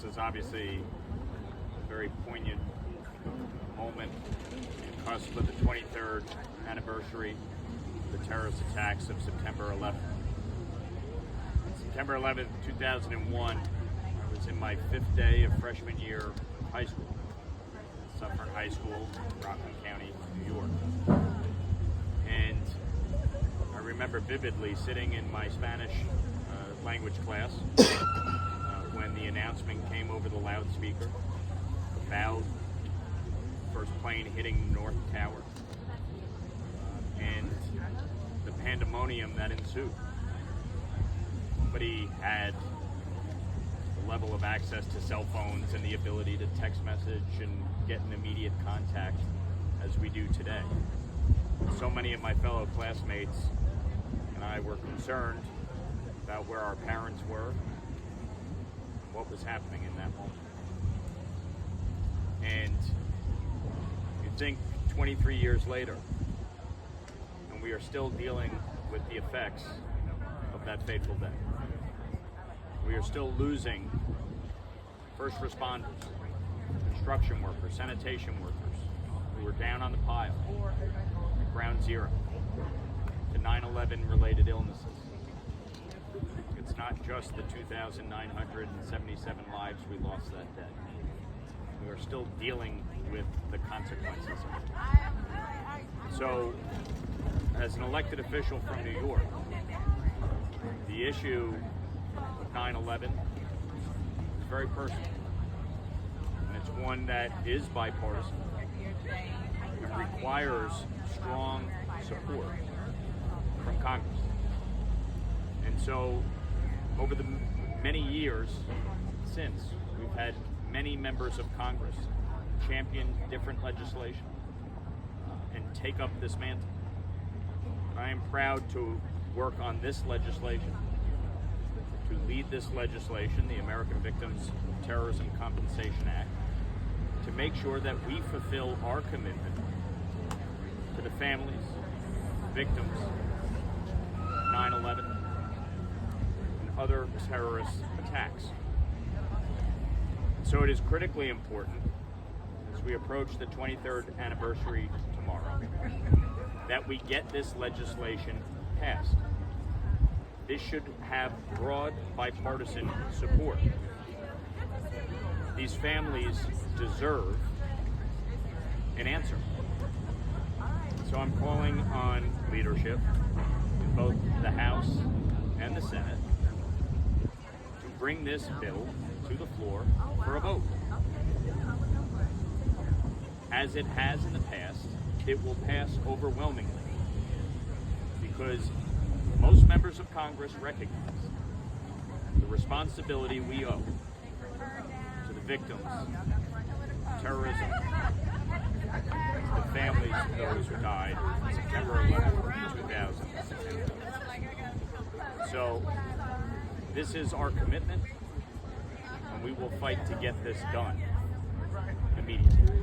This is obviously a very poignant moment, the cusp of the 23rd anniversary of the terrorist attacks of September 11th. September 11th, 2001, I was in my 5th day of freshman year of high school, Suffern High School, Rockland County, New York. And I remember vividly sitting in my Spanish language class when the announcement came over the loudspeaker about first plane hitting the North Tower and the pandemonium that ensued. Nobody had the level of access to cell phones and the ability to text message and get in immediate contact as we do today. So many of my fellow classmates and I were concerned about where our parents were, what was happening in that moment. And you think 23 years later, and we are still dealing with the effects of that fateful day. We are still losing first responders, construction workers, sanitation workers who were down on the pile at ground zero to 9/11 related illnesses. It's not just the 2,977 lives we lost that day. We are still dealing with the consequences of it. So, as an elected official from New York, the issue of 9/11 is very personal. And it's one that is bipartisan and requires strong support from Congress. And so, over the many years since, we've had many members of Congress champion different legislation and take up this mantle. I am proud to work on this legislation, to lead this legislation, the American Victims of Terrorism Compensation Act, to make sure that we fulfill our commitment to the families, victims of 9/11 and other terrorist attacks. So it is critically important, as we approach the 23rd anniversary tomorrow, that we get this legislation passed. This should have broad bipartisan support. These families deserve an answer. So I'm calling on leadership in both the House and the Senate to bring this bill to the floor for a vote. As it has in the past, it will pass overwhelmingly because most members of Congress recognize the responsibility we owe to the victims of terrorism, the families of those who died on September 11, 2000. So this is our commitment, and we will fight to get this done immediately.